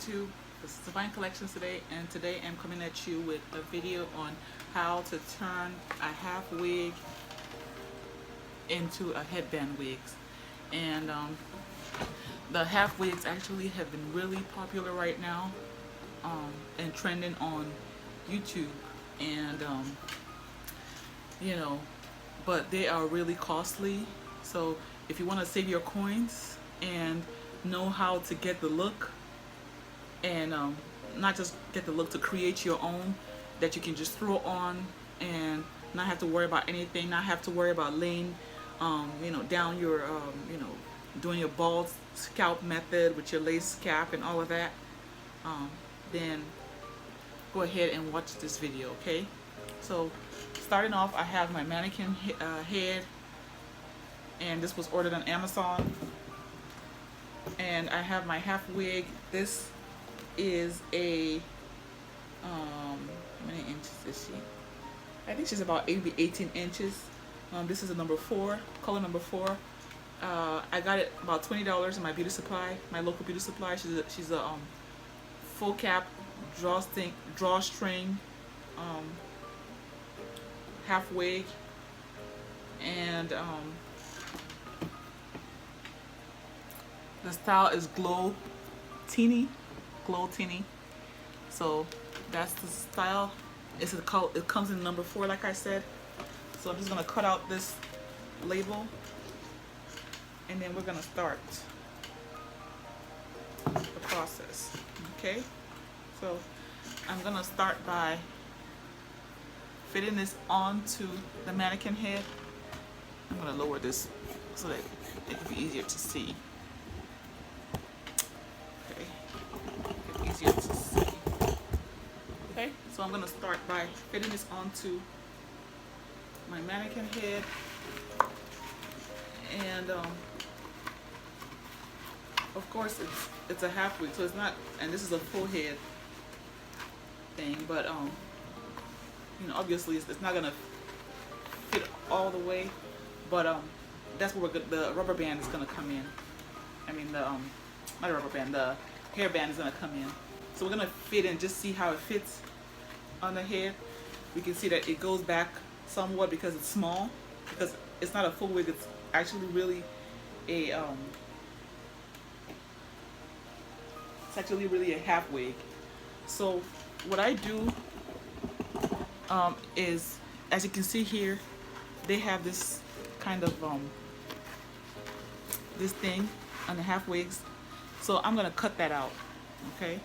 YouTube. This is Divine Collections today, and today I'm coming at you with a video on how to turn a half wig into a headband wigs. And the half wigs actually have been really popular right now and trending on YouTube, and you know, but they are really costly. So if you want to save your coins and know how to get the look, and not just get the look, to create your own that you can just throw on and not have to worry about anything, not have to worry about laying down your doing your bald scalp method with your lace cap and all of that, then go ahead and watch this video. Okay, so starting off, I have my mannequin head, and this was ordered on Amazon. And I have my half wig. This is a how many inches is she? I think she's about maybe 18 inches. This is a number 4, color number 4. I got it about $20 in my beauty supply, my local beauty supply. She's a full cap drawstring half wig, and the style is glow teeny. So that's the style. It's a color. It comes in number 4, like I said. So I'm just gonna cut out this label, and then we're gonna start the process. Okay. So I'm gonna start by fitting this onto the mannequin head. I'm gonna lower this so that it can be easier to see. Easier to see. Okay, so I'm gonna start by fitting this onto my mannequin head, and of course it's a half wig, so it's not, and this is a full head thing, but obviously it's not gonna fit all the way, but that's where the rubber band is gonna come in. I mean the not the rubber band, the hairband is gonna come in. So we're gonna fit and just see how it fits on the head. We can see that it goes back somewhat because it's small, because it's not a full wig, it's actually really a half wig. So what I do is, as you can see here, they have this kind of this thing on the half wigs. So I'm gonna cut that out. Okay,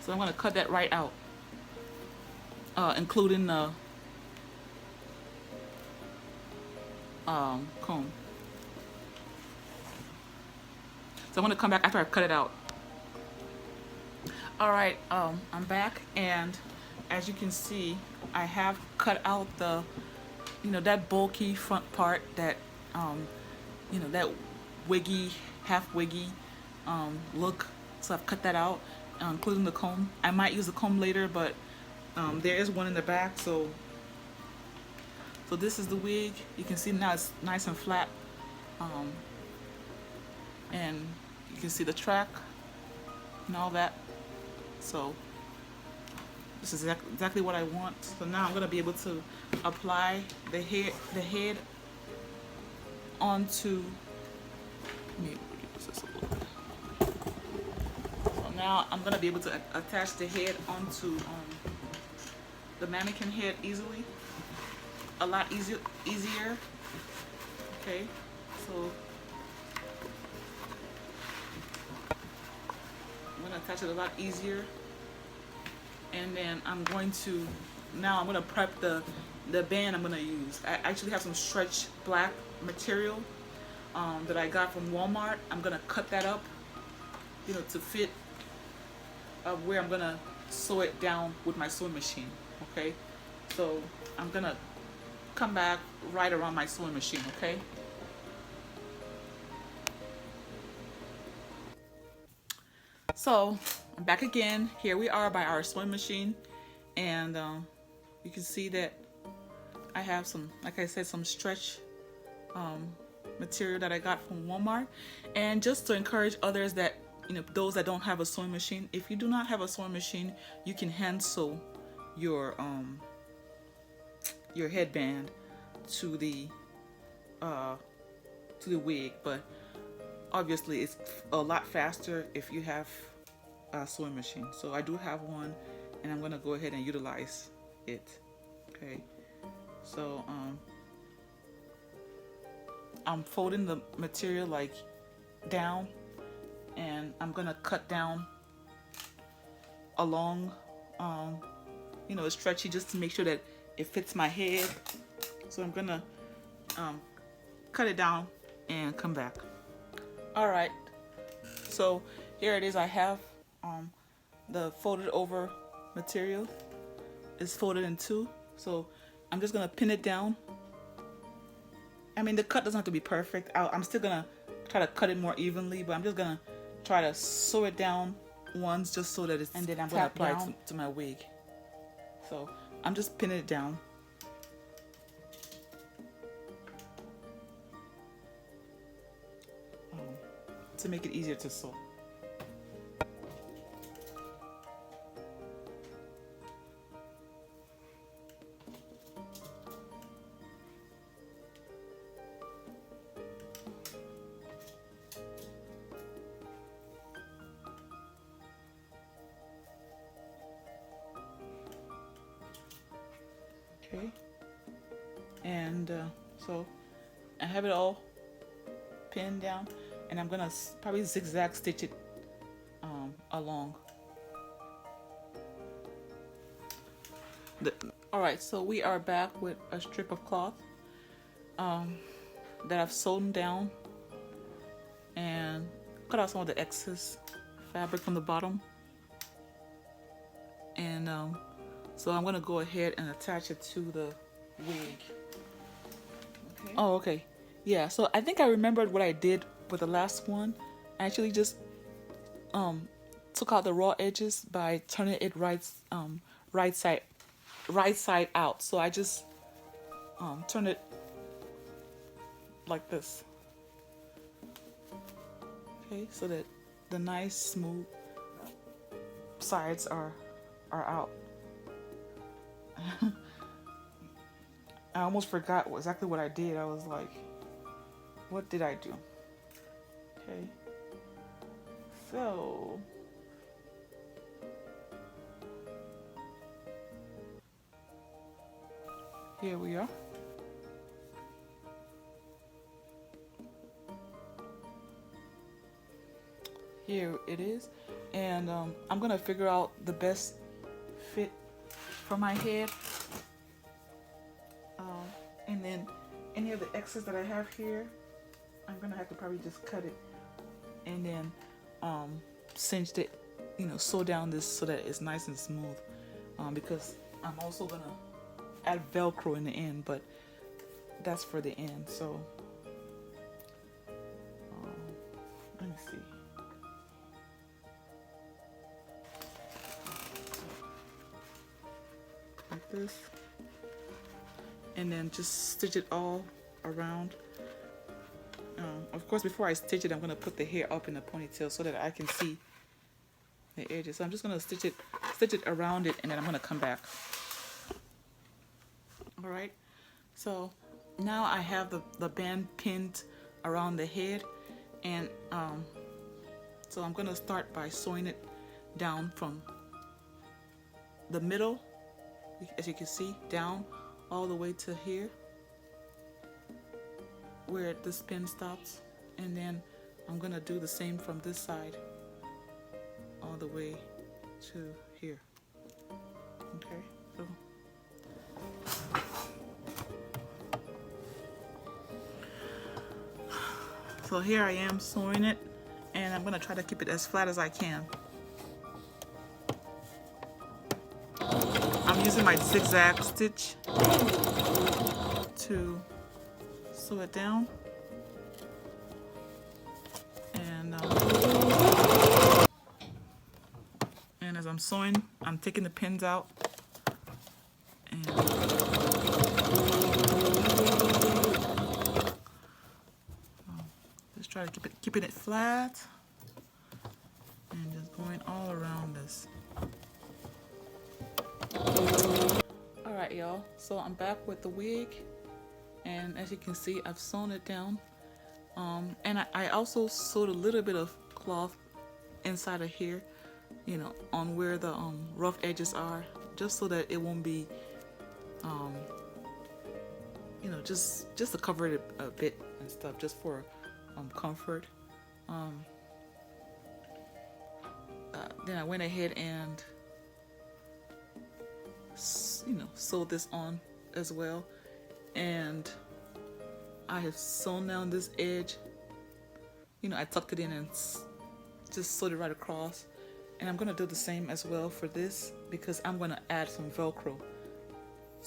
so I'm gonna cut that right out, including the comb. So I'm gonna come back after I cut it out. All right, I'm back, and as you can see, I have cut out the that bulky front part, that that wiggy, half wiggy look. So I've cut that out, including the comb. I might use the comb later, but there is one in the back. So this is the wig. You can see now it's nice and flat, and you can see the track and all that. So this is exactly what I want. So now I'm gonna be able to apply the head onto. So now I'm gonna be able to attach the head onto the mannequin head easily, a lot easier. Okay, so I'm gonna attach it a lot easier, and then I'm going to prep the band I'm gonna use. I actually have some stretch black material that I got from Walmart. I'm gonna cut that up, to fit where I'm gonna sew it down with my sewing machine. Okay, so I'm gonna come back right around my sewing machine. Okay, so I'm back again. Here we are by our sewing machine, and you can see that I have some, like I said, some stretch material that I got from Walmart. And just to encourage others that, those that don't have a sewing machine, if you do not have a sewing machine, you can hand sew your headband to the wig, but obviously it's a lot faster if you have a sewing machine. So I do have one, and I'm gonna go ahead and utilize it. Okay, so I'm folding the material like down, and I'm gonna cut down along, it's stretchy, just to make sure that it fits my head. So I'm gonna cut it down and come back. All right, so here it is. I have the folded over material. It's folded in two, so I'm just gonna pin it down. I mean, the cut doesn't have to be perfect. I'm still gonna try to cut it more evenly, but I'm just gonna try to sew it down once, just so that it's, and then I'm gonna apply it to my wig. So I'm just pinning it down. To make it easier to sew. Okay, and so I have it all pinned down, and I'm gonna probably zigzag stitch it along. Alright, so we are back with a strip of cloth that I've sewn down and cut out some of the excess fabric from the bottom, and so I'm gonna go ahead and attach it to the wig. Okay. Oh, okay. Yeah, so I think I remembered what I did with the last one. I actually just took out the raw edges by turning it right side out. So I just turned it like this. Okay, so that the nice smooth sides are out. I almost forgot exactly what I did. I was like, what did I do? Okay, so here we are. Here it is, and I'm gonna figure out the best fit for my head, and then any of the excess that I have here, I'm gonna have to probably just cut it and then cinch it, sew down this so that it's nice and smooth, because I'm also gonna add Velcro in the end, but that's for the end. So let me see. Like this, and then just stitch it all around. Of course, before I stitch it, I'm gonna put the hair up in a ponytail so that I can see the edges. So I'm just gonna stitch it around it, and then I'm gonna come back. All right, so now I have the band pinned around the head, and so I'm gonna start by sewing it down from the middle, as you can see, down all the way to here where this pin stops, and then I'm gonna do the same from this side all the way to here. Okay, so here I am sewing it, and I'm gonna try to keep it as flat as I can. I'm using my zigzag stitch to sew it down, and as I'm sewing, I'm taking the pins out, and keeping it flat and just going all around this. Alright y'all, so I'm back with the wig, and as you can see I've sewn it down, and I also sewed a little bit of cloth inside of here, you know, on where the rough edges are, just so that it won't be you know, just to cover it a bit and stuff, just for comfort. Then I went ahead and you know, sewed this on as well, and I have sewn down this edge. You know, I tucked it in and just sewed it right across, and I'm gonna do the same as well for this because I'm gonna add some Velcro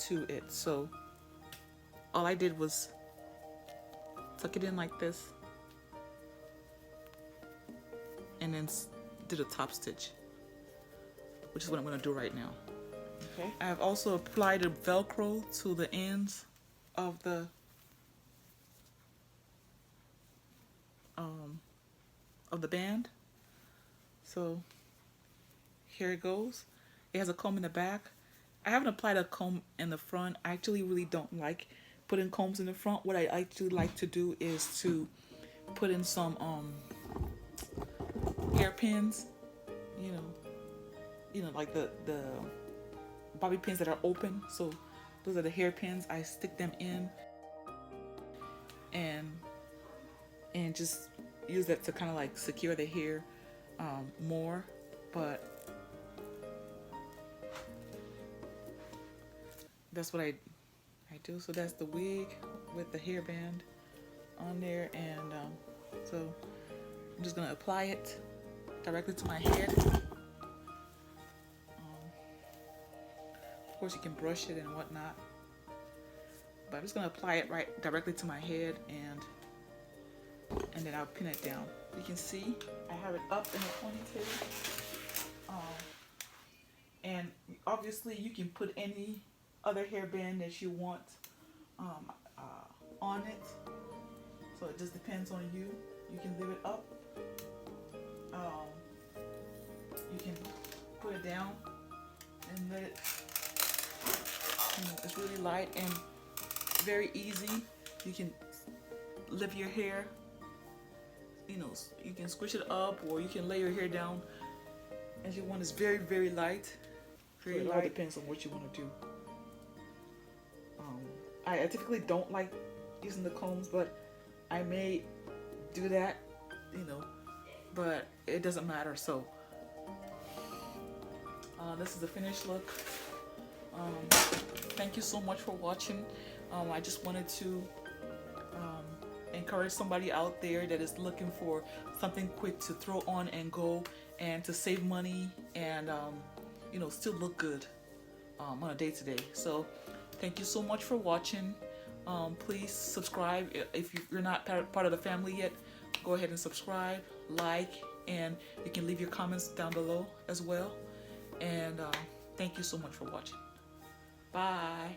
to it. So all I did was tuck it in like this and then did a top stitch, which is what I'm gonna do right now. Okay. I have also applied a Velcro to the ends of the band. So here it goes. It has a comb in the back. I haven't applied a comb in the front. I actually really don't like putting combs in the front. What I actually like to do is to put in some hairpins, you know, like the bobby pins that are open. So those are the hairpins. I stick them in and just use that to kind of like secure the hair more. But that's what I do. So that's the wig with the hairband on there, and so I'm just gonna apply it directly to my head. Of course you can brush it and whatnot, but I'm just gonna apply it right directly to my head, and then I'll pin it down. You can see I have it up in a ponytail, and obviously you can put any other hairband that you want on it, so it just depends on you. You can leave it up, you can put it down and let it, you know, it's really light and very easy. You can lift your hair, you know, you can squish it up, or you can lay your hair down as you want. It's very, very light. Very light. It all depends on what you want to do. I typically don't like using the combs, but I may do that, you know, but it doesn't matter. So this is the finished look. Thank you so much for watching. I just wanted to encourage somebody out there that is looking for something quick to throw on and go, and to save money, and you know, still look good on a day-to-day. So thank you so much for watching. Please subscribe. If you're not part of the family yet, go ahead and subscribe, like, and you can leave your comments down below as well. And thank you so much for watching. Bye.